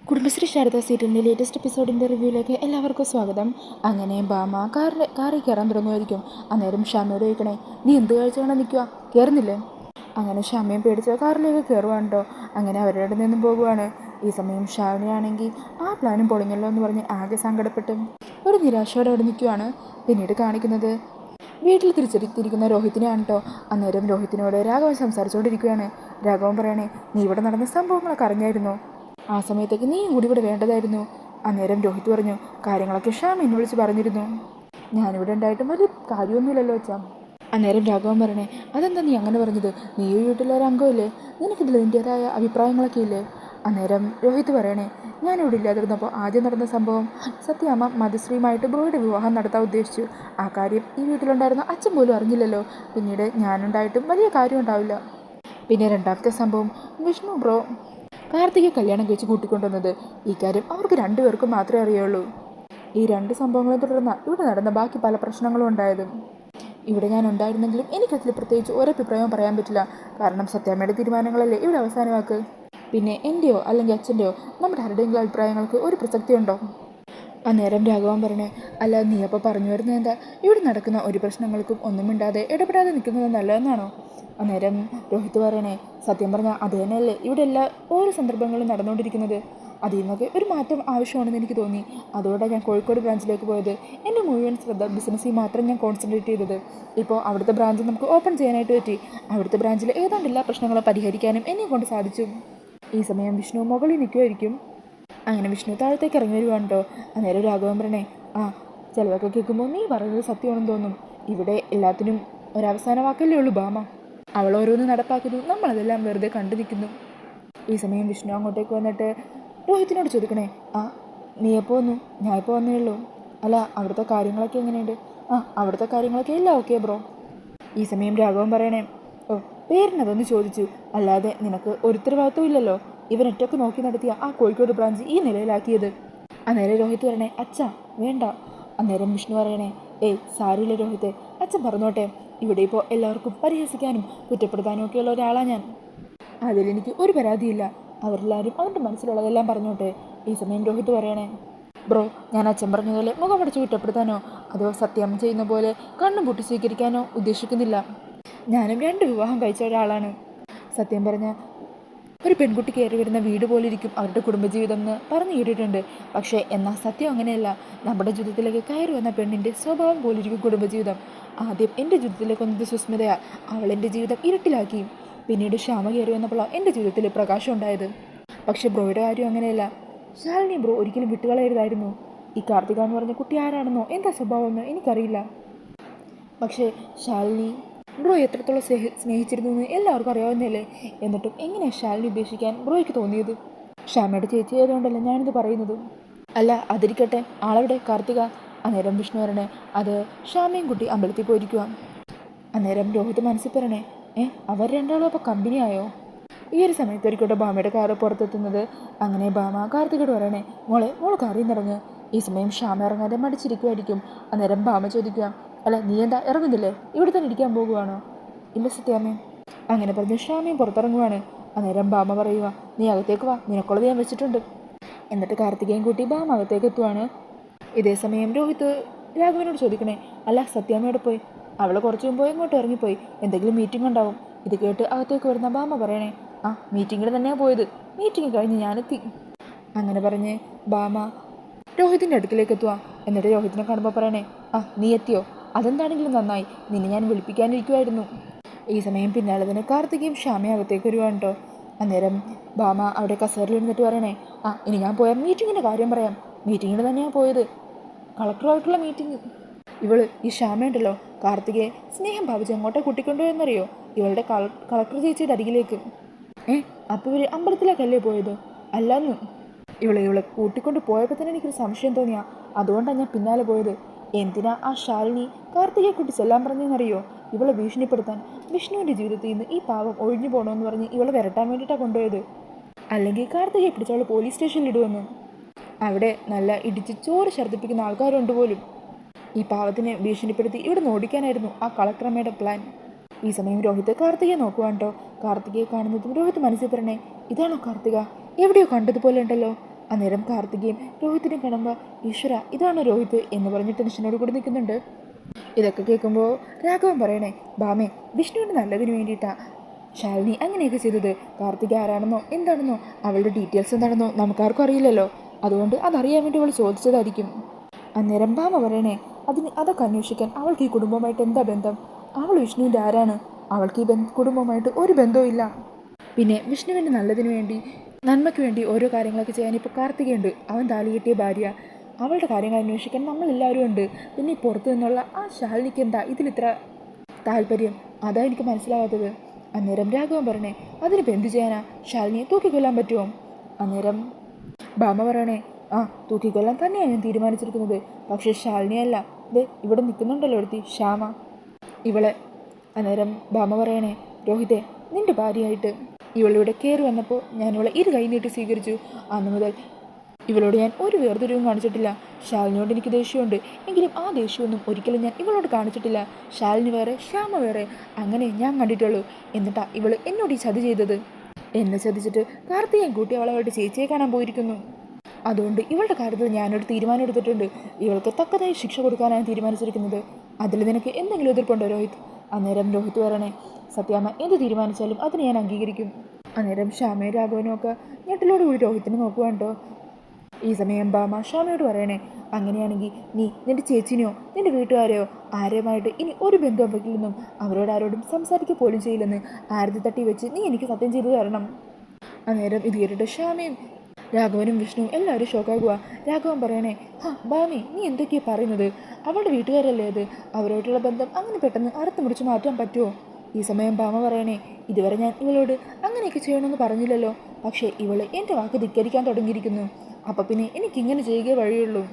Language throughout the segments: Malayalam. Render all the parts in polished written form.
കുടുംബശ്രീ ശാരദ സീരിയലിൻ്റെ ലേറ്റസ്റ്റ് എപ്പിസോഡിൻ്റെ റിവ്യൂയിലേക്ക് എല്ലാവർക്കും സ്വാഗതം. അങ്ങനെ ബാമ കാറിൽ കയറാൻ തുടങ്ങുമായിരിക്കും. അന്നേരം ഷാമയോട് ചോദിക്കണേ, നീ എന്ത് കഴിച്ചാണ് നിൽക്കുക, കയറുന്നില്ലേ? അങ്ങനെ ഷാമയും പേടിച്ച് കാറിലേക്ക് കയറുവാണ് കേട്ടോ. അങ്ങനെ അവരുടെ നിന്നും പോകുവാണ്. ഈ സമയം ഷാമിയാണെങ്കിൽ ആ പ്ലാനും പൊളിഞ്ഞല്ലോ എന്ന് പറഞ്ഞ് ആകെ സങ്കടപ്പെട്ട് ഒരു നിരാശയോടെ അവിടെ നിൽക്കുവാണ്. പിന്നീട് കാണിക്കുന്നത് വീട്ടിൽ തിരിച്ചെത്തിയിരിക്കുന്ന രോഹിത്തിനെയാണ് കേട്ടോ. അന്നേരം രോഹിത്തിനോട് രാഘവൻ സംസാരിച്ചുകൊണ്ടിരിക്കുകയാണ്. രാഘവൻ പറയണേ, നീ ഇവിടെ നടന്ന സംഭവങ്ങളൊക്കെ അറിഞ്ഞായിരുന്നോ? ആ സമയത്തേക്ക് നീയും കൂടി ഇവിടെ വേണ്ടതായിരുന്നു. അന്നേരം രോഹിത് പറഞ്ഞു, കാര്യങ്ങളൊക്കെ ഷ്യാം എന്നെ വിളിച്ച് പറഞ്ഞിരുന്നു. ഞാനിവിടെ ഉണ്ടായിട്ടും വലിയ കാര്യമൊന്നുമില്ലല്ലോ വെച്ചാ. അന്നേരം രാഘവൻ പറയണേ, അതെന്താ നീ അങ്ങനെ പറഞ്ഞത്? നീ ഈ വീട്ടിലൊരു അംഗമല്ലേ, നിനക്കിതിൽ നിൻ്റേതായ അഭിപ്രായങ്ങളൊക്കെ ഇല്ലേ? അന്നേരം രോഹിത് പറയണേ, ഞാനിവിടെ ഇല്ലാതിരുന്നപ്പോൾ ആദ്യം നടന്ന സംഭവം സത്യാമ്മ മധുശ്രീയുമായിട്ട് ബ്രോയുടെ വിവാഹം നടത്താൻ ഉദ്ദേശിച്ചു. ആ കാര്യം ഈ വീട്ടിലുണ്ടായിരുന്ന അച്ഛൻ പോലും അറിഞ്ഞില്ലല്ലോ. പിന്നീട് ഞാനുണ്ടായിട്ടും വലിയ കാര്യം ഉണ്ടാവില്ല. പിന്നെ രണ്ടാമത്തെ സംഭവം വിഷ്ണു ബ്രോ കാർത്തികയെ കല്യാണം കഴിച്ച് കൂട്ടിക്കൊണ്ടുവന്നത്. ഈ കാര്യം അവർക്ക് രണ്ടുപേർക്കും മാത്രമേ അറിയുള്ളൂ. ഈ രണ്ട് സംഭവങ്ങളെ തുടർന്ന് ഇവിടെ നടന്ന ബാക്കി പല പ്രശ്നങ്ങളും ഉണ്ടായത്. ഇവിടെ ഞാൻ ഉണ്ടായിരുന്നെങ്കിലും എനിക്കതിൽ പ്രത്യേകിച്ച് ഒരഭിപ്രായവും പറയാൻ പറ്റില്ല. കാരണം സത്യാമ്മയുടെ തീരുമാനങ്ങളല്ലേ ഇവിടെ അവസാനമാക്ക്. പിന്നെ എൻ്റെയോ അല്ലെങ്കിൽ അച്ഛൻ്റെയോ നമ്മുടെ ആരുടെയെങ്കിലും അഭിപ്രായങ്ങൾക്ക് ഒരു പ്രസക്തിയുണ്ടോ? അന്നേരം രാഘവൻ പറഞ്ഞേ, അല്ല നീ അപ്പോൾ പറഞ്ഞു വരുന്നത് എന്താ, ഇവിടെ നടക്കുന്ന ഒരു പ്രശ്നങ്ങൾക്കും ഒന്നും മിണ്ടാതെ ഇടപെടാതെ നിൽക്കുന്നത് നല്ലതെന്നാണോ? അന്നേരം രോഹിത് പറയണേ, സത്യം പറഞ്ഞാൽ അത് തന്നെയല്ലേ ഇവിടെ ഓരോ സന്ദർഭങ്ങളും നടന്നുകൊണ്ടിരിക്കുന്നത്. അതിൽ നിന്നൊക്കെ ഒരു മാറ്റം ആവശ്യമാണെന്ന് എനിക്ക് തോന്നി. അതുകൊണ്ടാണ് ഞാൻ കോഴിക്കോട് ബ്രാഞ്ചിലേക്ക് പോയത്. എൻ്റെ മുഴുവൻ ശ്രദ്ധ ബിസിനസ്സിൽ മാത്രം ഞാൻ കോൺസെൻട്രേറ്റ് ചെയ്തത്. ഇപ്പോൾ അവിടുത്തെ ബ്രാഞ്ച് നമുക്ക് ഓപ്പൺ ചെയ്യാനായിട്ട് പറ്റി. അവിടുത്തെ ബ്രാഞ്ചിൽ ഏതാണ്ട് എല്ലാ പ്രശ്നങ്ങളും പരിഹരിക്കാനും എന്നെ കൊണ്ട് സാധിച്ചു. ഈ സമയം വിഷ്ണു മുകളിൽ നിൽക്കുമായിരിക്കും. അങ്ങനെ വിഷ്ണു താഴത്തേക്ക് ഇറങ്ങി വരുവാണ് കേട്ടോ. അന്നേരം രാഘവൻ പറഞ്ഞേ, ചിലവൊക്കെ കേൾക്കുമ്പോൾ നീ പറയുന്നത് സത്യമാണെന്ന് തോന്നും. ഇവിടെ എല്ലാത്തിനും ഒരവസാന വാക്കല്ലേ ഉള്ളൂ ബാമ. അവൾ ഓരോന്ന് നടപ്പാക്കുന്നു, നമ്മളതെല്ലാം വെറുതെ കണ്ടു നിൽക്കുന്നു. ഈ സമയം വിഷ്ണു അങ്ങോട്ടേക്ക് വന്നിട്ട് രോഹിത്തിനോട് ചോദിക്കണേ, നീ എപ്പോൾ വന്നു? ഞാൻ ഇപ്പോൾ വന്നേ ഉള്ളൂ. അല്ല അവിടുത്തെ കാര്യങ്ങളൊക്കെ എങ്ങനെയുണ്ട്? അവിടുത്തെ കാര്യങ്ങളൊക്കെ എല്ലാം ഓക്കെ ബ്രോ. ഈ സമയം രാഘവൻ പറയണേ, പേരിനതൊന്ന് ചോദിച്ചു, അല്ലാതെ നിനക്ക് ഒരു ഉത്തരവാദിത്വം ഇല്ലല്ലോ. ഇവനൊറ്റൊക്കെ നോക്കി നടത്തിയ ആ കോഴിക്കോട് ബ്രാഞ്ച് ഈ നിലയിലാക്കിയത്. അന്നേരം രോഹിത് പറയണേ, അച്ഛാ വേണ്ട. അന്നേരം വിഷ്ണു പറയണേ, സാരിയില്ല രോഹിത്തെ, അച്ഛൻ പറഞ്ഞോട്ടെ. ഇവിടെ ഇപ്പോൾ എല്ലാവർക്കും പരിഹസിക്കാനും കുറ്റപ്പെടുത്താനും ഒക്കെയുള്ള ഒരാളാണ് ഞാൻ. അതിലെനിക്ക് ഒരു പരാതിയില്ല. അവരെല്ലാവരും അവരുടെ മനസ്സിലുള്ളതെല്ലാം പറഞ്ഞോട്ടെ. ഈ സമയം രോഹിത് പറയണേ, ബ്രോ ഞാൻ അച്ഛൻ പറഞ്ഞതുപോലെ മുഖം അടച്ച് കുറ്റപ്പെടുത്താനോ അതോ സത്യം ചെയ്യുന്ന പോലെ കണ്ണും പൂട്ടി സ്വീകരിക്കാനോ ഉദ്ദേശിക്കുന്നില്ല. ഞാനും 2 വിവാഹം കഴിച്ച ഒരാളാണ്. സത്യം പറഞ്ഞാൽ ഒരു പെൺകുട്ടി കയറി വരുന്ന വീട് പോലിരിക്കും അവരുടെ കുടുംബജീവിതം എന്ന് പറഞ്ഞു കേട്ടിട്ടുണ്ട്. പക്ഷേ എന്നാൽ സത്യം അങ്ങനെയല്ല. നമ്മുടെ ജീവിതത്തിലേക്ക് കയറി വന്ന പെണ്ണിൻ്റെ സ്വഭാവം പോലിരിക്കും കുടുംബജീവിതം. ആദ്യം എൻ്റെ ജീവിതത്തിലേക്ക് വന്നത് സുസ്മിതയാ. അവൾ എൻ്റെ ജീവിതം ഇരുട്ടിലാക്കി. പിന്നീട് ശ്യാമ കയറി വന്നപ്പോഴാണ് എൻ്റെ ജീവിതത്തിൽ പ്രകാശം ഉണ്ടായത്. പക്ഷേ ബ്രോയുടെ കാര്യം അങ്ങനെയല്ല. ശാലിനി ബ്രോ ഒരിക്കലും വിട്ടുകളയരുതായിരുന്നു. ഈ കാർത്തിക എന്ന് പറഞ്ഞ കുട്ടി ആരാണെന്നോ എന്താ സ്വഭാവമെന്നോ എനിക്കറിയില്ല. പക്ഷേ ശാലിനി ബ്രോ എത്രത്തോളം സ്നേഹിച്ചിരുന്നു എന്ന് എല്ലാവർക്കും അറിയാവുന്നതല്ലേ. എന്നിട്ടും എങ്ങനെയാണ് ശാലിനി ഉപേക്ഷിക്കാൻ ബ്രോയ്ക്ക് തോന്നിയത്? ക്ഷാമയുടെ ചേച്ചി ആയതുകൊണ്ടല്ല ഞാനിത് പറയുന്നത്. അല്ല അതിരിക്കട്ടെ, ആളവിടെ കാർത്തിക? അന്നേരം വിഷ്ണു പറയണേ, അത് ക്ഷാമയും കുട്ടി അമ്പലത്തിൽ പോയിരിക്കുക. അന്നേരം രോഹിത് മനസ്സിൽ പറയണേ, അവർ രണ്ടാളും അപ്പോൾ കമ്പനിയായോ? ഈ ഒരു സമയത്ത് ഒരിക്കട്ടെ ബാമയുടെ കാറ് പുറത്തെത്തുന്നത്. അങ്ങനെ ബാമ കാർത്തികയോട് പറയണേ, മോള് കാറിൽ നിന്നിറങ്ങ്. ഈ സമയം ക്ഷാമ ഇറങ്ങാതെ മടിച്ചിരിക്കുമായിരിക്കും. അന്നേരം ബാമ ചോദിക്കുക, അല്ല നീ എന്താ ഇറങ്ങുന്നില്ലേ? ഇവിടെ തന്നെ ഇരിക്കാൻ പോകുവാണോ? ഇല്ല സത്യാമ്മേ. അങ്ങനെ പറഞ്ഞ് ക്ഷാമയും പുറത്തിറങ്ങുവാണ്. അന്നേരം ബാമ പറയുക, നീ അകത്തേക്ക് വാ, നിനക്കുള്ളത് ഞാൻ വെച്ചിട്ടുണ്ട്. എന്നിട്ട് കാർത്തികയും കൂട്ടി ബാമ അകത്തേക്ക് എത്തുവാണ്. ഇതേ സമയം രോഹിത് രാഘവനോട് ചോദിക്കണേ, അല്ല സത്യാമ്മയോടെ പോയി? അവൾ കുറച്ച് മുമ്പ് ഇങ്ങോട്ട് ഇറങ്ങിപ്പോയി, എന്തെങ്കിലും മീറ്റിംഗ് ഉണ്ടാവും. ഇത് കേട്ട് അകത്തേക്ക് വരുന്ന ബാമ പറയണേ, മീറ്റിങ്ങിൽ തന്നെയാണ് പോയത്, മീറ്റിംഗ് കഴിഞ്ഞ് ഞാനെത്തി. അങ്ങനെ പറഞ്ഞ് ബാമ രോഹിത്തിൻ്റെ അടുക്കിലേക്ക് എത്തുക. എന്നിട്ട് രോഹിത്തിനെ കാണുമ്പോൾ പറയണേ, നീ എത്തിയോ? അതെന്താണെങ്കിലും നന്നായി, നിന്നെ ഞാൻ വിളിപ്പിക്കാനിരിക്കുമായിരുന്നു. ഈ സമയം പിന്നാലെ തന്നെ കാർത്തികയും ക്ഷാമയും അകത്തേക്ക് വരുവാണ് കേട്ടോ. അന്നേരം ബാമ അവിടെ കസേരയിൽ ഇരുന്നിട്ട് പറയണേ, ഇനി ഞാൻ പോയ മീറ്റിങ്ങിൻ്റെ കാര്യം പറയാം. മീറ്റിങ്ങിന് തന്നെയാണ് പോയത്, കളക്ടറുമായിട്ടുള്ള മീറ്റിംഗ്. ഈ ക്ഷാമയുണ്ടല്ലോ കാർത്തികയെ സ്നേഹം ഭാവിച്ച് എങ്ങോട്ടെ കൂട്ടിക്കൊണ്ടുവന്നറിയോ? ഇവളുടെ കളക്ടർ ചേച്ചിയുടെ അരികിലേക്ക്. അപ്പോൾ ഇവർ അമ്പലത്തിലേക്കല്ലേ പോയത്? അല്ലാന്ന്. ഇവളെ കൂട്ടിക്കൊണ്ട് പോയപ്പോൾ തന്നെ എനിക്കൊരു സംശയം തോന്നിയാ, അതുകൊണ്ടാണ് ഞാൻ പിന്നാലെ പോയത്. എന്തിനാ ആ ശാലിനി കാർത്തികയെ കുട്ടി ചെല്ലാൻ പറഞ്ഞെന്നറിയോ? ഇവളെ ഭീഷണിപ്പെടുത്താൻ. വിഷ്ണുവിൻ്റെ ജീവിതത്തിൽ നിന്ന് ഈ പാവം ഒഴിഞ്ഞു പോകണമെന്ന് പറഞ്ഞ് ഇവളെ വരട്ടാൻ വേണ്ടിയിട്ടാണ് കൊണ്ടുപോയത്. അല്ലെങ്കിൽ കാർത്തികയെ പിടിച്ചവൾ പോലീസ് സ്റ്റേഷനിൽ ഇടുമെന്ന്. അവിടെ നല്ല ഇടിച്ച് ചോറ് ഛർദ്ദിപ്പിക്കുന്ന ആൾക്കാരുണ്ട് പോലും. ഈ പാവത്തിനെ ഭീഷണിപ്പെടുത്തി ഇവിടെ നിന്ന് ഓടിക്കാനായിരുന്നു ആ കളക്ടറമ്മയുടെ പ്ലാൻ. ഈ സമയം രോഹിത് കാർത്തികയെ നോക്കുവാണ് കേട്ടോ. കാർത്തികയെ കാണുന്നതും രോഹിത് മനസ്സിൽ പറയണേ, ഇതാണോ കാർത്തിക? എവിടെയോ കണ്ടതുപോലെ ഉണ്ടല്ലോ. അന്നേരം കാർത്തികയും രോഹിത്തിനെ കാണുമ്പോൾ ഈശ്വര ഇതാണോ രോഹിത് എന്ന് പറഞ്ഞ് ടെൻഷനോട് കൂടി നിൽക്കുന്നുണ്ട്. ഇതൊക്കെ കേൾക്കുമ്പോൾ രാഘവൻ പറയണേ ബാമേ വിഷ്ണുവിൻ്റെ നല്ലതിന് വേണ്ടിയിട്ടാ ശാലിനി അങ്ങനെയൊക്കെ ചെയ്തത്. കാർത്തിക ആരാണെന്നോ എന്താണെന്നോ അവളുടെ ഡീറ്റെയിൽസ് എന്താണെന്നോ നമുക്കാർക്കും അറിയില്ലല്ലോ, അതുകൊണ്ട് അതറിയാൻ വേണ്ടി അവൾ ചോദിച്ചതായിരിക്കും. അന്നേരം ബാമ പറയണേ അതൊക്കെ അന്വേഷിക്കാൻ അവൾക്ക് ഈ കുടുംബവുമായിട്ട് എന്താ ബന്ധം? അവൾ വിഷ്ണുവിൻ്റെ ആരാണ്? അവൾക്ക് ഈ കുടുംബവുമായിട്ട് ഒരു ബന്ധവും ഇല്ല. പിന്നെ വിഷ്ണുവിൻ്റെ നല്ലതിന് വേണ്ടി നന്മയ്ക്ക് വേണ്ടി ഓരോ കാര്യങ്ങളൊക്കെ ചെയ്യാൻ ഇപ്പോൾ കാർത്തികയുണ്ട്. അവൻ താലി കെട്ടിയ ഭാര്യ, അവളുടെ കാര്യങ്ങൾ അന്വേഷിക്കാൻ നമ്മളെല്ലാവരും ഉണ്ട്. പിന്നെ ഈ പുറത്തു നിന്നുള്ള ആ ശാലിനിക്ക് എന്താ ഇതിലിത്ര താല്പര്യം? അതാ എനിക്ക് മനസ്സിലാവാത്തത്. അന്നേരം രാഘവൻ പറഞ്ഞേ അതിനിപ്പോൾ എന്ത് ചെയ്യാനാ? ശാലിനിയെ തൂക്കിക്കൊല്ലാൻ പറ്റുമോ? അന്നേരം ഭാമ പറയണേ തൂക്കിക്കൊല്ലാൻ തന്നെയാണ് ഞാൻ തീരുമാനിച്ചിരിക്കുന്നത്. പക്ഷേ ശാലിനിയല്ല, ഇത് ഇവിടെ നിൽക്കുന്നുണ്ടല്ലോ ഒരുത്തി ശ്യാമ, ഇവളെ. അന്നേരം ഭാമ പറയണേ രോഹിതെ നിന്റെ ഭാര്യയായിട്ട് ഇവളിവിടെ കയറി വന്നപ്പോൾ ഞാൻ ഇവളെ കൈ നീട്ടി സ്വീകരിച്ചു. അന്ന് മുതൽ ഇവളോട് ഞാൻ ഒരു വേർതിരിവും കാണിച്ചിട്ടില്ല. ശാലിനിയോട് എനിക്ക് ദേഷ്യമുണ്ട്, എങ്കിലും ആ ദേഷ്യമൊന്നും ഒരിക്കലും ഞാൻ ഇവളോട് കാണിച്ചിട്ടില്ല. ശാലിനി വേറെ ശ്യാമ വേറെ അങ്ങനെ ഞാൻ കണ്ടിട്ടുള്ളൂ. എന്നിട്ടാ ഇവള് എന്നോട് ഈ ചതി ചെയ്തത്. എന്നെ ചതിച്ചിട്ട് കാർത്തികൻ കൂട്ടി അവളുടെ ചേച്ചിയെ കാണാൻ പോയിരിക്കുന്നു. അതുകൊണ്ട് ഇവളുടെ കാര്യത്തിൽ ഞാനൊരു തീരുമാനം എടുത്തിട്ടുണ്ട്. ഇവൾക്ക് തക്കതായി ശിക്ഷ കൊടുക്കാനാണ് തീരുമാനിച്ചിരിക്കുന്നത്. അതിൽ നിനക്ക് എന്തെങ്കിലും എതിർപ്പുണ്ടോ രോഹിത്? അന്നേരം രോഹിത് പറയണേ സത്യാമ്മ എന്ത് തീരുമാനിച്ചാലും അതിന് ഞാൻ അംഗീകരിക്കും. അന്നേരം ശ്യാമയും രാഘവനും ഒക്കെ ഞെട്ടിലോടുകൂടി രോഹിത്തിനെ നോക്കുവാണ്ടോ. ഈ സമയം ബാമ ശ്യാമയോട് പറയണേ അങ്ങനെയാണെങ്കിൽ നീ നിന്റെ ചേച്ചിനെയോ നിന്റെ വീട്ടുകാരെയോ ആരെയുമായിട്ട് ഇനി ഒരു ബന്ധവും വെക്കില്ലെന്നും അവരോട് ആരോടും സംസാരിക്കുക പോലും ചെയ്യില്ലെന്ന് ആരതി തട്ടി വെച്ച് നീ എനിക്ക് സത്യം ചെയ്തു തരണം. അന്നേരം ഇത് കേട്ടിട്ട് ശ്യാമയും രാഘവനും വിഷ്ണുവും എല്ലാവരും ഷോക്കാകുക. രാഘവൻ പറയണേ ബാമി നീ എന്തൊക്കെയാണ് പറയുന്നത്? അവളുടെ വീട്ടുകാരല്ലേ അത്, അവരോട്ടുള്ള ബന്ധം അങ്ങനെ പെട്ടെന്ന് അറുത്ത് മുറിച്ച് മാറ്റാൻ പറ്റുമോ? ഈ സമയം ബാമ പറയണേ ഇതുവരെ ഞാൻ ഇവളോട് അങ്ങനെയൊക്കെ ചെയ്യണമെന്ന് പറഞ്ഞില്ലല്ലോ, പക്ഷേ ഇവള് എൻ്റെ വാക്ക് ധിക്കരിക്കാൻ തുടങ്ങിയിരിക്കുന്നു. അപ്പം പിന്നെ എനിക്കിങ്ങനെ ചെയ്യുകയേ വഴിയുള്ളൂ.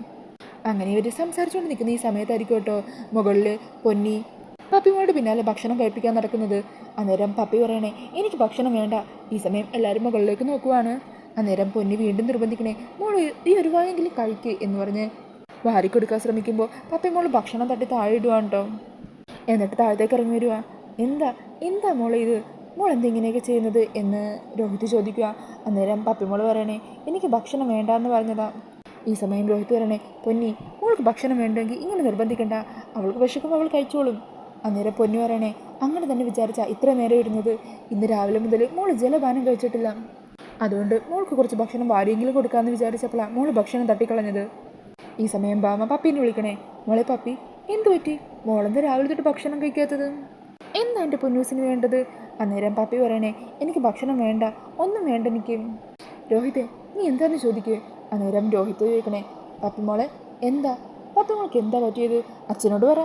അങ്ങനെ ഇവർ സംസാരിച്ചുകൊണ്ട് നിൽക്കുന്ന ഈ സമയത്തായിരിക്കും കേട്ടോ മുകളിൽ പൊന്നി പപ്പിയോട് പിന്നാലെ ഭക്ഷണം കഴിപ്പിക്കാൻ നടക്കുന്നത്. അന്നേരം പപ്പി പറയണേ എനിക്ക് ഭക്ഷണം വേണ്ട. ഈ സമയം എല്ലാവരും മുകളിലേക്ക് നോക്കുവാണ്. അന്നേരം പൊന്നി വീണ്ടും നിർബന്ധിക്കണേ മോള് ഈ ഒരു വായെങ്കിലും കഴിക്ക് എന്ന് പറഞ്ഞ് വാരിക്കൊടുക്കാൻ ശ്രമിക്കുമ്പോൾ പപ്പി മോള് ഭക്ഷണം തട്ടി താഴെ ഇടുവാണ് കേട്ടോ. എന്നിട്ട് താഴത്തേക്ക് ഇറങ്ങി വരുക. എന്താ മോളെ ഇത്, മോൾ എന്തെങ്ങനെയൊക്കെ ചെയ്യുന്നത് എന്ന് രോഹിത് ചോദിക്കുക. അന്നേരം പപ്പിമോള് പറയണേ എനിക്ക് ഭക്ഷണം വേണ്ടാന്ന് പറഞ്ഞതാ. ഈ സമയം രോഹിത് പറയണേ പൊന്നി മോൾക്ക് ഭക്ഷണം വേണ്ടെങ്കിൽ ഇങ്ങനെ നിർബന്ധിക്കണ്ട, അവൾക്ക് വിശക്കുമ്പോൾ അവൾ കഴിച്ചോളും. അന്നേരം പൊന്നി പറയണേ അങ്ങനെ തന്നെ വിചാരിച്ചാ ഇത്ര നേരം ഇരുന്നത്. ഇന്ന് രാവിലെ മുതൽ മോള് ജലപാനം കഴിച്ചിട്ടില്ല, അതുകൊണ്ട് മോൾക്ക് കുറച്ച് ഭക്ഷണം ആരെങ്കിലും കൊടുക്കാമെന്ന് വിചാരിച്ചപ്പോഴാണ് മോള് ഭക്ഷണം തട്ടിക്കളഞ്ഞത്. ഈ സമയം ബാമ പപ്പീനെ വിളിക്കണേ മോളെ പപ്പി എന്തു പറ്റി? മോളെന്താ രാവിലെ തൊട്ട് ഭക്ഷണം കഴിക്കാത്തത്? എന്താ എൻ്റെ പൊന്നൂസിന് വേണ്ടത്? അന്നേരം പപ്പി പറയണേ എനിക്ക് ഭക്ഷണം വേണ്ട, ഒന്നും വേണ്ട എനിക്ക്. രോഹിത്തെ നീ എന്താണെന്ന് ചോദിക്കുക. അന്നേരം രോഹിത്ത് ചോദിക്കണേ പപ്പി മോളെ എന്താ? പപ്പി മോൾക്ക് എന്താ പറ്റിയത്? അച്ഛനോട് പറ.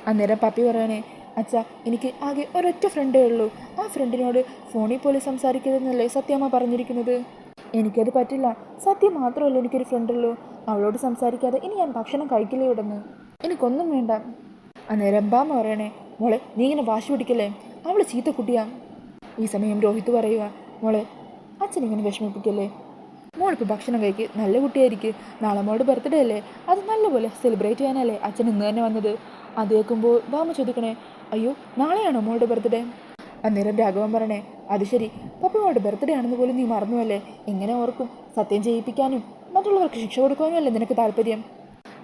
അന്നേരം പപ്പി പറയണേ അച്ഛ എനിക്ക് ആകെ ഒരൊറ്റ ഫ്രണ്ടേ ഉള്ളൂ, ആ ഫ്രണ്ടിനോട് ഫോണിൽ പോലും സംസാരിക്കരുതെന്നല്ലേ സത്യമ്മ പറഞ്ഞിരിക്കുന്നത്. എനിക്കത് പറ്റില്ല. സത്യം മാത്രമല്ല എനിക്കൊരു ഫ്രണ്ടുള്ളൂ, അവളോട് സംസാരിക്കാതെ ഇനി ഞാൻ ഭക്ഷണം കഴിക്കില്ല ഇവിടുന്ന്, എനിക്കൊന്നും വേണ്ട. അന്നേരം ബാമ പറയണേ മോളെ നീ ഇങ്ങനെ വാശി പിടിക്കല്ലേ, അവൾ ചീത്ത കുട്ടിയാ. ഈ സമയം രോഹിത്ത് പറയുക മോളെ അച്ഛനിങ്ങനെ വിഷമിപ്പിക്കല്ലേ, മോളിപ്പോൾ ഭക്ഷണം കഴിക്ക്, നല്ല കുട്ടിയായിരിക്കും. നാളെ മോളുടെ ബർത്ത്ഡേ അല്ലേ, അത് നല്ലപോലെ സെലിബ്രേറ്റ് ചെയ്യാനല്ലേ അച്ഛൻ ഇന്ന് തന്നെ വന്നത്. അത് കേൾക്കുമ്പോൾ ബാമ ചോദിക്കണേ അയ്യോ നാളെയാണോ മോളുടെ ബർത്ത്ഡേ? അന്നേരം രാഘവൻ പറയണേ അത് ശരി, പപ്പ മോളുടെ ബർത്ത്ഡേ ആണെന്ന് പോലും നീ മറന്നുവല്ലേ, എങ്ങനെ ഓർക്കും? സത്യം ചെയ്യിപ്പിക്കാനും മറ്റുള്ളവർക്ക് ശിക്ഷ കൊടുക്കാനും അല്ലേ നിനക്ക് താല്പര്യം.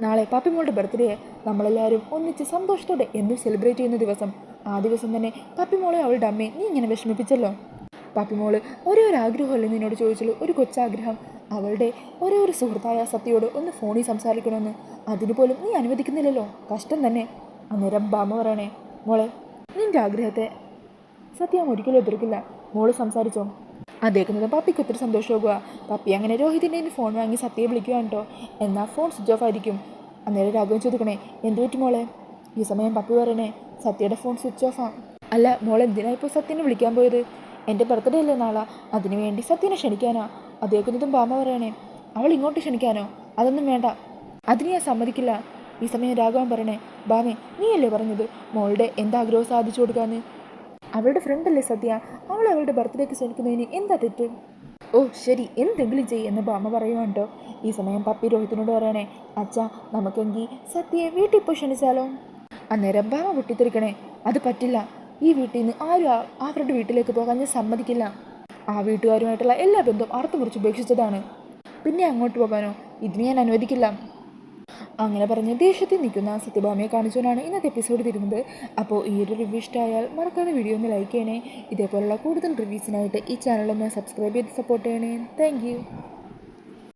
നാളെ പപ്പി മോളുടെ ബർത്ത്ഡേ നമ്മളെല്ലാവരും ഒന്നിച്ച് സന്തോഷത്തോടെ എന്നും സെലിബ്രേറ്റ് ചെയ്യുന്ന ദിവസം. ആ ദിവസം തന്നെ പപ്പി മോളെ അവളുടെ അമ്മയെ നീ ഇങ്ങനെ വിഷമിപ്പിച്ചല്ലോ. പപ്പി മോള് ഒരേ ഒരു ആഗ്രഹമല്ലേ നിന്നോട് ചോദിച്ചുള്ളൂ, ഒരു കൊച്ചാഗ്രഹം, അവളുടെ ഒരേ ഒരു സുഹൃത്തായ സത്യയോട് ഒന്ന് ഫോണിൽ സംസാരിക്കണമെന്ന്. അതിന് പോലും നീ അനുവദിക്കുന്നില്ലല്ലോ, കഷ്ടം തന്നെ. അന്നേരം ബാമ പറയണേ മോളെ നിൻ്റെ ആഗ്രഹത്തെ സത്യം ഒരിക്കലും എതിർക്കില്ല, മോള് സംസാരിച്ചോ. അതേക്കുന്നത് പപ്പിക്ക് ഒത്തിരി സന്തോഷമാകുക. പപ്പി അങ്ങനെ രോഹിതിൻ്റെ ഫോൺ വാങ്ങി സത്യയെ വിളിക്കുകയാണ് കേട്ടോ. എന്നാൽ ഫോൺ സ്വിച്ച് ഓഫ് ആയിരിക്കും. അന്നേരം രാഘവൻ ചോദിക്കണേ എന്ത് പറ്റി മോളെ? ഈ സമയം പപ്പി പറയണേ സത്യയുടെ ഫോൺ സ്വിച്ച് ഓഫാ. അല്ല മോൾ എന്തിനാ ഇപ്പോൾ സത്യനെ വിളിക്കാൻ പോയത്? എൻ്റെ ബർത്ത്ഡേ അല്ലേ നാളെ, അതിനു വേണ്ടി സത്യനെ ക്ഷണിക്കാനാ. അതേക്കുന്നതും ബാമ പറയണേ അവൾ ഇങ്ങോട്ട് ക്ഷണിക്കാനോ? അതൊന്നും വേണ്ട, അതിന് ഞാൻ സമ്മതിക്കില്ല. ഈ സമയം രാഘവൻ പറയണേ ബാമേ നീയല്ലേ പറഞ്ഞത് മോളുടെ എന്താഗ്രഹം സാധിച്ചു കൊടുക്കാന്ന്? അവളുടെ ഫ്രണ്ടല്ലേ സത്യ, അവളുടെ ബർത്ത്ഡേക്ക് ക്ഷണിക്കുന്നതിന് എന്താ തെറ്റ്? ഓ ശരി എന്തെങ്കിലും ചെയ്യ് എന്ന് ബാമ പറയുവാണ്ടോ. ഈ സമയം പപ്പി രോഹിത്തിനോട് പറയണേ അച്ഛാ നമുക്കെങ്കിൽ സത്യയെ വീട്ടിൽ പോയി ക്ഷണിച്ചാലോ. അന്നേരം ബാമ പൊട്ടിത്തെറിക്കണേ അത് പറ്റില്ല, ഈ വീട്ടിൽ നിന്ന് ആരും അവരുടെ വീട്ടിലേക്ക് പോകാൻ ഞാൻ സമ്മതിക്കില്ല. ആ വീട്ടുകാരുമായിട്ടുള്ള എല്ലാ ബന്ധവും അറുത്ത് മുറിച്ച് ഉപേക്ഷിച്ചതാണ്. പിന്നെ അങ്ങോട്ട് പോകാനോ? ഇതിന് ഞാൻ അനുവദിക്കില്ല. അങ്ങനെ പറഞ്ഞ് ദേഷ്യത്തിൽ നിൽക്കുന്ന സത്യഭാമയെ കാണിച്ചുകൊണ്ടാണ് ഇന്നത്തെ എപ്പിസോഡ് തരുന്നത്. അപ്പോൾ ഈ ഒരു റിവ്യൂ ഇഷ്ടമായാൽ മറക്കാതെ വീഡിയോ ഒന്ന് ലൈക്ക് ചെയ്യണേ. ഇതേപോലുള്ള കൂടുതൽ റിവ്യൂസിനായിട്ട് ഈ ചാനലൊന്ന് സബ്സ്ക്രൈബ് ചെയ്ത് സപ്പോർട്ട് ചെയ്യണേ. താങ്ക്